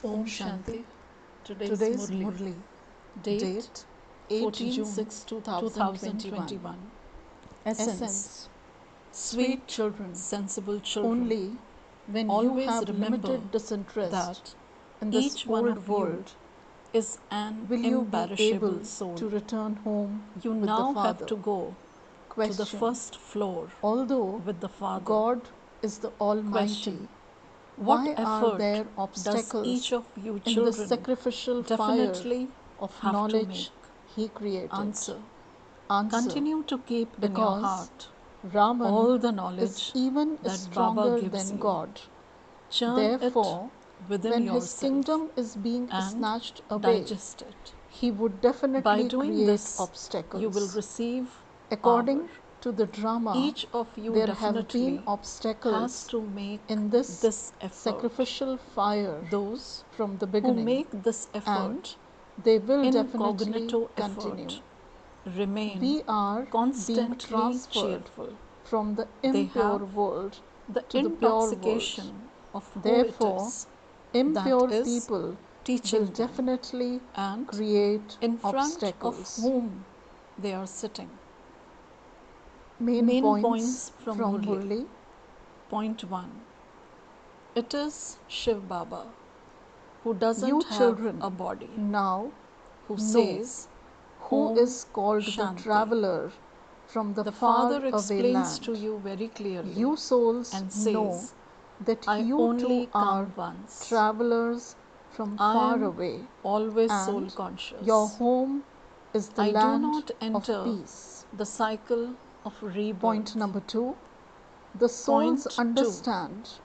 Om Shanti. Today's Today's Murli. Murli, Date date 8 14 June 6 2021. 2021. Essence, Sweet children, sensible children. only when you Always have remember limited disinterest that in this each one old of world, you is an will you be imperishable able soul. to return home You with now the have Father? to go to the Question. first floor Although with the Father. God is the Almighty, Question. why What are effort there does obstacles each of you in the children sacrificial fire definitely of have to knowledge make? He created? Answer. Answer. Continue to keep in your Because heart Raman all the is knowledge even that stronger Baba gives than you. God. Churn Therefore, it within when his yourself kingdom is being and snatched away, digest it. he would By definitely doing create this, obstacles. you will receive According power. to the drama, Each of you there have been definitely has obstacles to make in this this effort. sacrificial fire Those from the who beginning, make this and effort, they will definitely incognito continue. effort, remain We are being constantly transferred cheerful. from the They impure have world the to the pure world. intoxication of who Therefore, it is impure that is people will teaching them, definitely and create in front obstacles. of whom they are sitting. Main Points points from from Murli. Murli. Point 1. It is Shiv Baba who doesn't You have children a body, now who know says, who Om is called Shanti. the traveler from the The far Father away explains land. to you very clearly You souls and know says, that I you only too are come once. travelers from I far am away, always and soul conscious. your home is the I do land not of enter peace. the cycle of rebirth. Point number 2. The souls Point 2. understand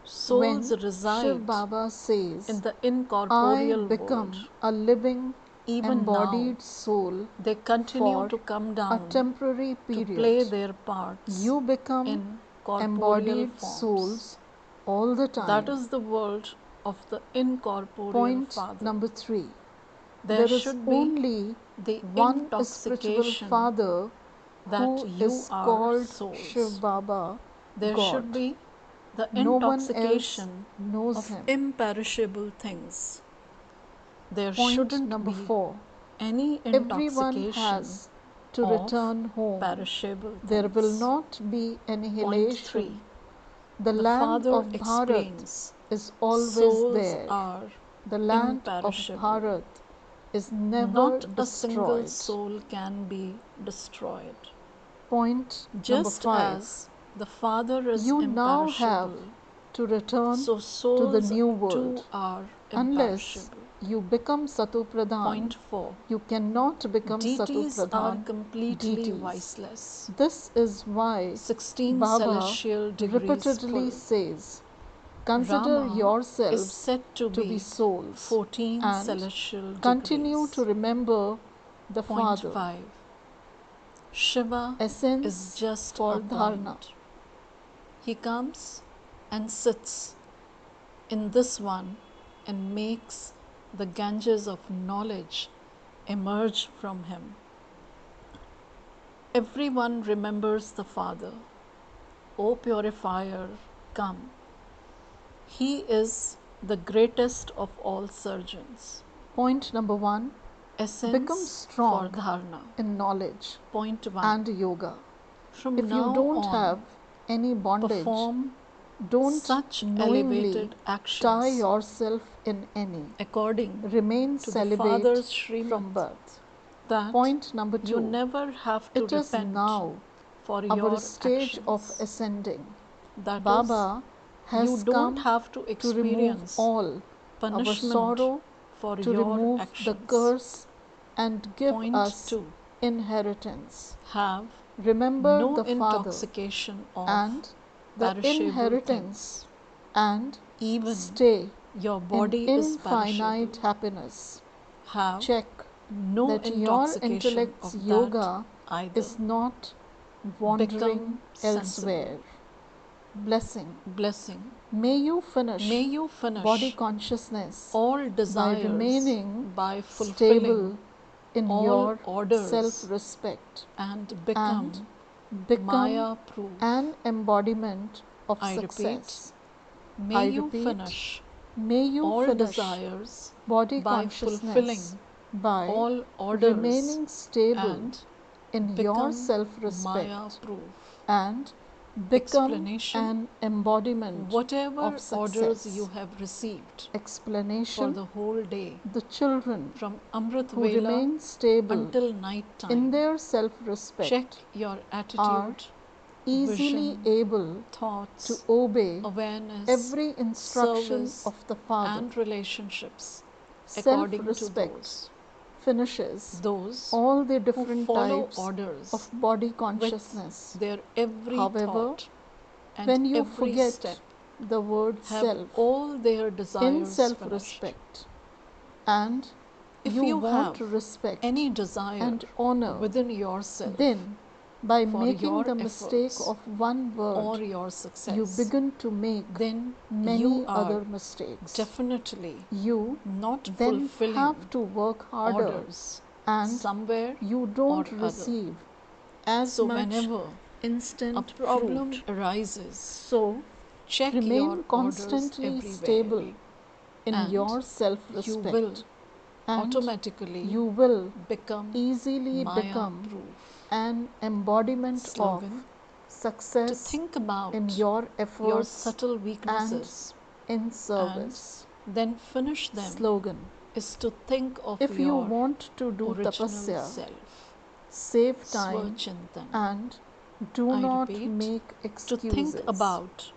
Souls when reside Shiv Baba says, in the I incorporeal become world. a living, Even embodied now, soul they continue for to come a down temporary to play period. their parts You become in corporeal embodied forms. souls all the time. That is the world of the incorporeal Point Father. number 3. There There is should be only the one spiritual intoxication Father that who you is are called souls. Shiv Baba, There should God. be the No one else intoxication knows of him. imperishable things. There Point shouldn't number be 4. any Everyone intoxication has to of return home. perishable There will things. not be Point 3. annihilation. The The land Father of Bharat explains, is always souls there. are The land of imperishable. Bharat is never Not a single destroyed. soul can be destroyed. Point number Just 5. as the Father is You now have imperishable, to return so to the souls new too world. are Unless imperishable. you become Satu Pradhan, Point 4. you cannot become Satu Deities are Pradhan completely deities. voiceless. This is why 16 Baba celestial degrees repeatedly pull. says, consider Rama is yourselves said to to be be souls 14 and celestial continue degrees. to remember the Point Father. 5. Shiva is Essence just for a dharana. point. He comes and sits in this one and makes the Ganges of knowledge emerge from him. Everyone remembers the Father. O purifier, come. He is the greatest of all surgeons. Point number 1. Essence Become for strong dharana. in knowledge Point 1. and yoga. From If you now don't on, have any bondage, perform don't such knowingly elevated tie actions yourself in any. according Remain to the celibate Father's from Srimad birth. that Point number you 2. never have to It is repent now for our your stage of actions. ascending. That is, Baba you has don't come have to to remove experience all our punishment sorrow, for to your remove the actions. curse and give Point us 2. inheritance. Have Remember no the Father intoxication of and the perishable inheritance, things. and Even stay your in body is infinite perishable. happiness. Have Check no that your intoxication intellect's of yoga that either. is not wandering Become elsewhere. sensible. Blessing. Blessing. May you finish May you finish body consciousness all by desires remaining by fulfilling stable in all your orders self-respect and become and become Maya proof. an embodiment of I repeat, success. may I you repeat, finish May you all finish desires body by consciousness fulfilling by all orders remaining stable and in your become self-respect Maya-proof. and become Explanation: an embodiment whatever of orders success. you have received for Explanation: the whole day, the children from Amrit who Vela remain stable until night in time, their self-respect check your attitude, easily vision, able to thoughts, obey awareness, every instruction service, of the Father. and relationships according to Self-respect finishes those all the who different follow types orders of body with consciousness. their every However, thought and when you every forget step, the word have self all their in desires finished. self-respect, and If you you want have respect any desire and honor, within yourself then by for making your the mistake efforts of one or word, your you success, begin to make then many you other are mistakes. definitely You not then fulfilling have to work harder, orders and somewhere you or don't other. receive as So much whenever a instant problem fruit. arises, So check your remain orders constantly everywhere, stable in and your you will self-respect, and automatically you will become easily become Maya-proof. an embodiment Slogan: of to success think about in your your efforts subtle and weaknesses in and service. then finish them Slogan: is to think of if you your want to do original tapasya, self. save time Swachintan. and do I not repeat, make to excuses. think about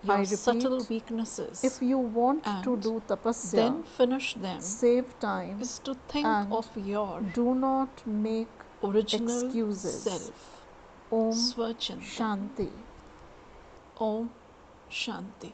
I your subtle repeat, weaknesses if you want to and do tapasya, then finish them save time is to think and of your do not make original excuses. self. Om Swachintan. Shanti. Om Shanti.